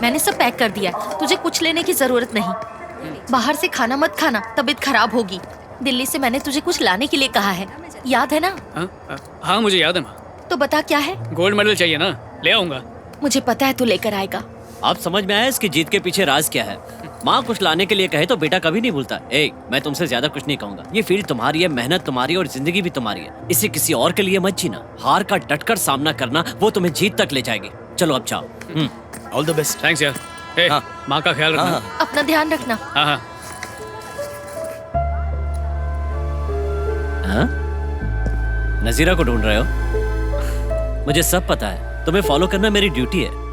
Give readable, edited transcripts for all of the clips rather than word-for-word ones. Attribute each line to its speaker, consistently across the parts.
Speaker 1: मैंने सब पैक कर दिया है, तुझे कुछ लेने की जरूरत नहीं। बाहर से खाना मत खाना, तबीयत खराब होगी। दिल्ली से मैंने तुझे कुछ लाने के लिए कहा है, याद है ना?
Speaker 2: हाँ मुझे याद है माँ।
Speaker 1: तो बता क्या है?
Speaker 2: गोल्ड मेडल चाहिए ना, ले आऊंगा।
Speaker 1: मुझे पता है तू लेकर आएगा।
Speaker 3: अब समझ में आया इसकी जीत के पीछे राज क्या है। माँ कुछ लाने के लिए कहे तो बेटा कभी नहीं भूलता। मैं तुमसे ज्यादा कुछ नहीं कहूंगा। ये फील्ड तुम्हारी है, मेहनत तुम्हारी और जिंदगी भी तुम्हारी है। इसे किसी और के लिए मत जीना। हार का डटकर सामना करना वो तुम्हें जीत तक ले जाएगी। चलो अब जाओ।
Speaker 4: All the best.
Speaker 2: थैंक्स यार। माँ का ख्याल रखना।
Speaker 1: अपना ध्यान रखना।
Speaker 2: हाँ।
Speaker 3: नजीरा को ढूंढ रहे हो? मुझे सब पता है, तुम्हें फॉलो करना मेरी ड्यूटी है।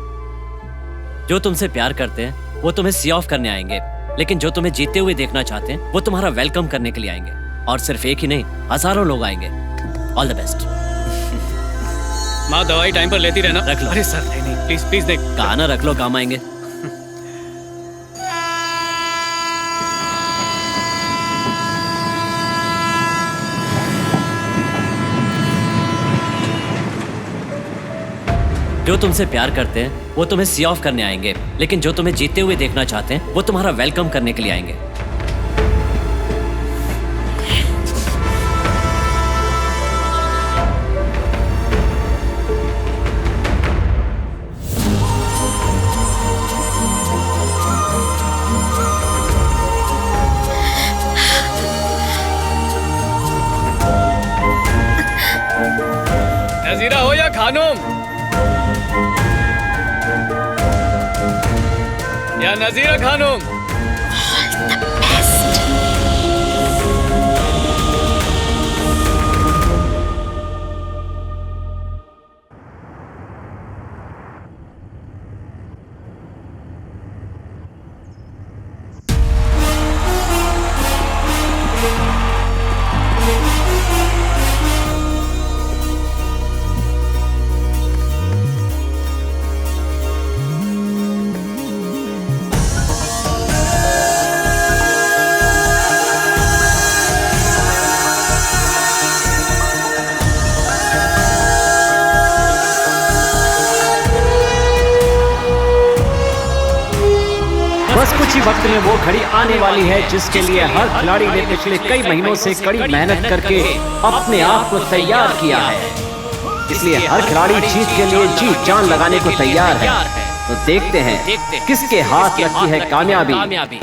Speaker 3: जो तुमसे प्यार करते हैं वो तुम्हें सी ऑफ करने आएंगे, लेकिन जो तुम्हें जीते हुए देखना चाहते हैं वो तुम्हारा वेलकम करने के लिए आएंगे। और सिर्फ एक ही नहीं, हजारों लोग आएंगे। All the best.
Speaker 2: माँ दवाई टाइम पर लेती रहना।
Speaker 3: रख लो।
Speaker 2: अरे सर नहीं प्लीज प्लीज देख।
Speaker 3: कहा ना रख लो, काम आएंगे। जो तुमसे प्यार करते हैं वो तुम्हें सी ऑफ करने आएंगे, लेकिन जो तुम्हें जीते हुए देखना चाहते हैं वो तुम्हारा वेलकम करने के लिए आएंगे।
Speaker 2: नजीरा हो या खानूम, या नजीरा खानूम।
Speaker 5: बस कुछ ही वक्त में वो घड़ी आने वाली है जिसके लिए हर खिलाड़ी ने पिछले कई महीनों से कड़ी मेहनत करके अपने आप को तैयार किया है। इसलिए हर खिलाड़ी जीत के लिए जी जान लगाने को तैयार है। तो देखते हैं किसके हाथ लगती है कामयाबी।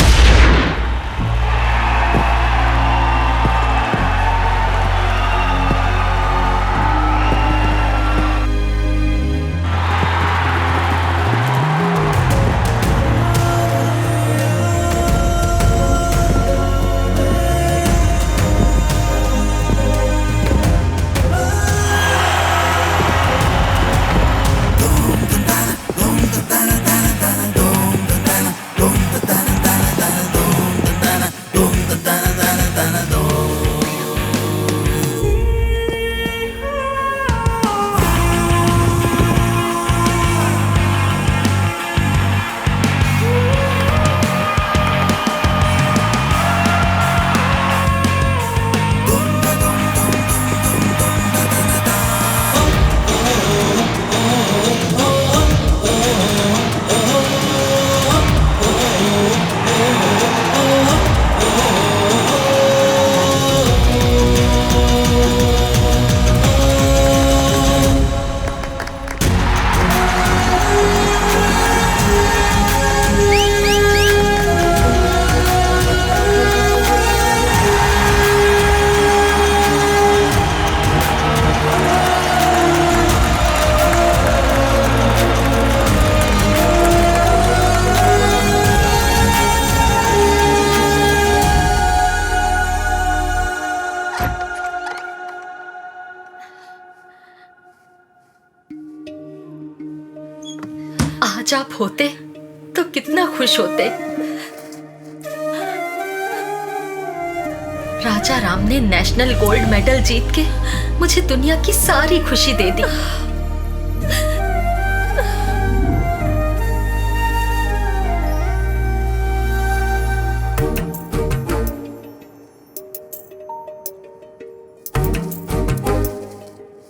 Speaker 1: आज आप होते तो कितना खुश होते। राजा राम ने नेशनल गोल्ड मेडल जीत के मुझे दुनिया की सारी खुशी दे दी।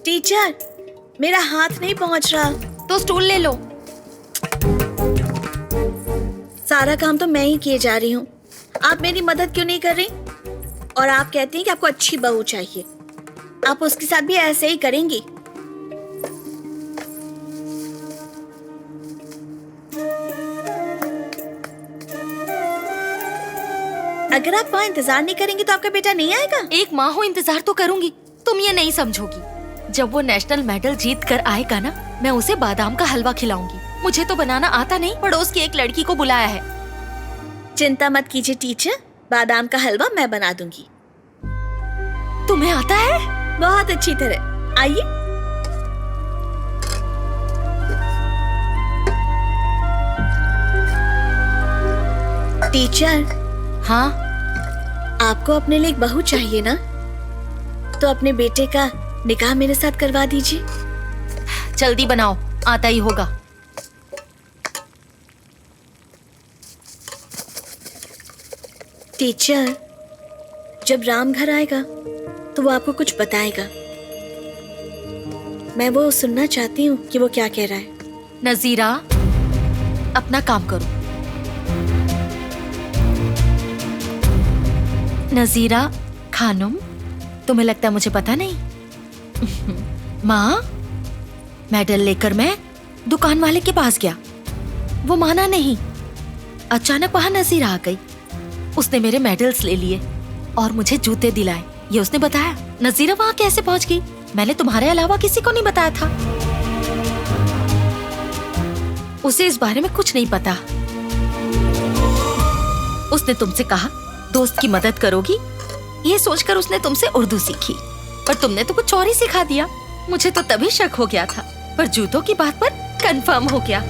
Speaker 6: टीचर, मेरा हाथ नहीं पहुंच रहा।
Speaker 1: तो स्टूल ले लो।
Speaker 4: सारा काम तो मैं ही किए जा रही हूँ, आप मेरी मदद क्यों नहीं कर रही? और आप कहती हैं कि आपको अच्छी बहू चाहिए, आप उसके साथ भी ऐसे ही करेंगी? अगर आप वहाँ इंतजार नहीं करेंगी तो आपका बेटा नहीं आएगा?
Speaker 1: एक माँ हो, इंतजार तो करूंगी। तुम ये नहीं समझोगी। जब वो नेशनल मेडल जीत कर आएगा ना, मैं उसे बादाम का हलवा खिलाऊंगी। मुझे तो बनाना आता नहीं, पड़ोस की एक लड़की को बुलाया है।
Speaker 4: चिंता मत कीजिए टीचर, बादाम का हलवा मैं बना दूंगी।
Speaker 1: तुम्हें आता है?
Speaker 4: बहुत अच्छी तरह। आइए। टीचर,
Speaker 1: हाँ?
Speaker 4: आपको अपने लिए एक बहू चाहिए ना, तो अपने बेटे का निकाह मेरे साथ करवा दीजिए।
Speaker 1: जल्दी बनाओ, आता ही होगा।
Speaker 4: टीचर, जब राम घर आएगा तो वो आपको कुछ बताएगा। मैं वो सुनना चाहती हूँ कि वो क्या कह रहा है।
Speaker 1: नजीरा, अपना काम करो। नजीरा खानुम, तुम्हें लगता है मुझे पता नहीं? माँ, मेडल लेकर मैं दुकान वाले के पास गया, वो माना नहीं। अचानक वहां नजीरा आ गई। उसने मेरे मेडल्स ले लिए और मुझे जूते दिलाए, ये उसने बताया। नजीरा वहां कैसे पहुंच गई? मैंने तुम्हारे अलावा किसी को नहीं बताया था। उसे इस बारे में कुछ नहीं पता। उसने तुमसे कहा दोस्त की मदद करोगी, ये सोचकर उसने तुमसे उर्दू सीखी, पर तुमने तो कुछ और ही सिखा दिया। मुझे तो तभी शक हो गया था, पर जूतों की बात पर कंफर्म हो गया।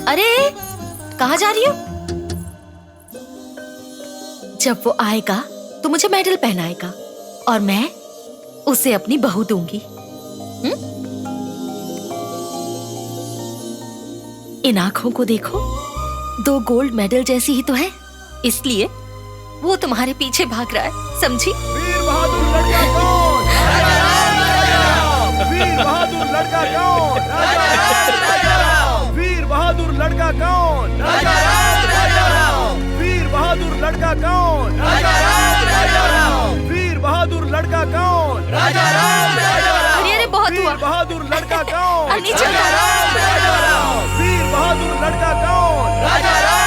Speaker 1: अरे कहाँ जा रही हो? जब वो आएगा तो मुझे मेडल पहनाएगा और मैं उसे अपनी बहू दूंगी। इन आंखों को देखो, 2 गोल्ड मेडल जैसी ही तो है, इसलिए वो तुम्हारे पीछे भाग रहा है, समझी?
Speaker 6: वीर बहादुर लड़का कौन? वीर बहादुर लड़का कौन? वीर बहादुर लड़का कौन? वीर बहादुर लड़का कौन? वीर बहादुर लड़का कौन?
Speaker 1: अरे अरे बहुत हुआ।
Speaker 6: वीर बहादुर लड़का कौन?
Speaker 1: अरे नीचे उतारो।
Speaker 6: वीर बहादुर लड़का कौन?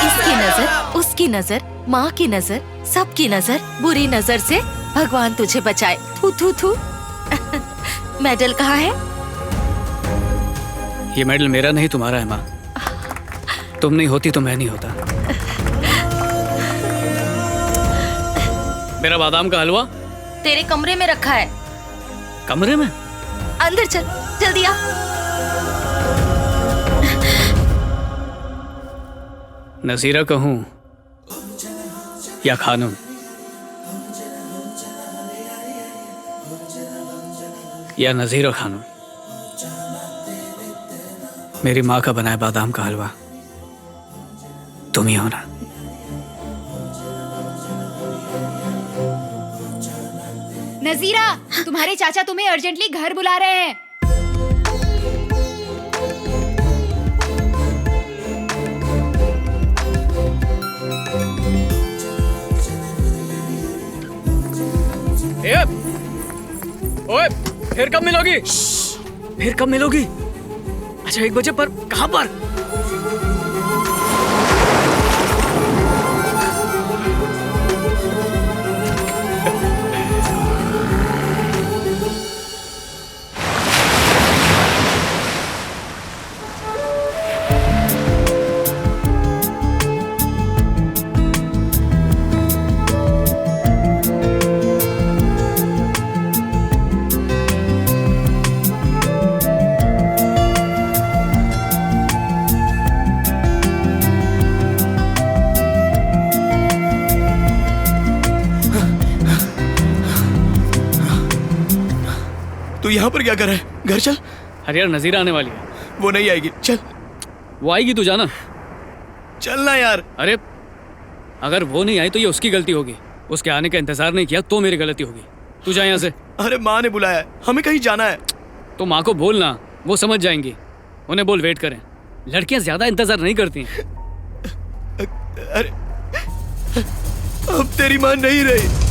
Speaker 1: इसकी नजर, उसकी नजर, माँ की नजर, सबकी नजर, बुरी नजर से भगवान तुझे बचाए। थू थू थू। मेडल कहाँ है?
Speaker 2: ये मेडल मेरा नहीं, तुम्हारा है माँ। तुम नहीं होती तो मैं नहीं होता। मेरा बादाम का हलवा
Speaker 1: तेरे कमरे में रखा है।
Speaker 2: कमरे में?
Speaker 1: अंदर चल, जल्दी आ।
Speaker 2: नजीरा कहूं या खानुम? या नजीरा खानुम? मेरी माँ का बनाया बादाम का हलवा तुम ही हो ना?
Speaker 7: नजीरा, तुम्हारे चाचा तुम्हें अर्जेंटली घर बुला रहे हैं।
Speaker 2: ओए, फिर कब मिलोगी? फिर कब मिलोगी? अच्छा 1 बजे पर? कहाँ पर?
Speaker 6: तू यहाँ पर क्या कर रहा है? घर चल।
Speaker 2: अरे यार, नजीरा आने वाली है।
Speaker 6: वो नहीं आएगी, चल।
Speaker 2: वो आएगी, तू जाना।
Speaker 6: चलना यार।
Speaker 2: अरे अगर वो नहीं आई तो ये उसकी गलती होगी। उसके आने का इंतजार नहीं किया तो मेरी गलती होगी। तू जा यहाँ से।
Speaker 6: अरे माँ ने बुलाया है, हमें कहीं जाना है।
Speaker 2: तो माँ को बोलना, वो समझ जाएंगी। उन्हें बोल वेट करें। लड़कियां ज्यादा इंतजार नहीं करती हैं।
Speaker 6: अरे अब तेरी माँ नहीं रही।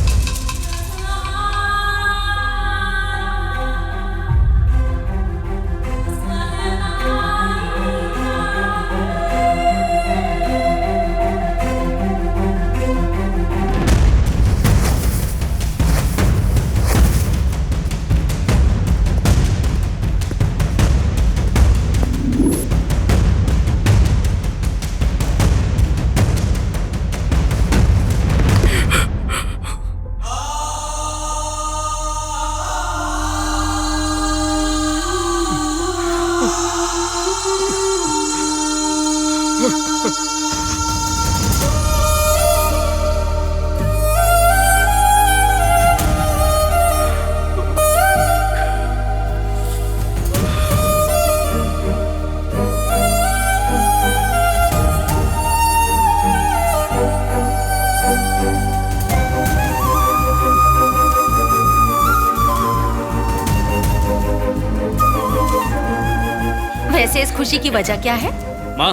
Speaker 1: वैसे इस खुशी की वजह क्या है?
Speaker 2: माँ,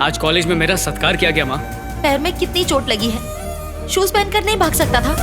Speaker 2: आज कॉलेज में मेरा सत्कार किया गया माँ।
Speaker 1: पैर में कितनी चोट लगी है, शूज पहनकर नहीं भाग सकता था?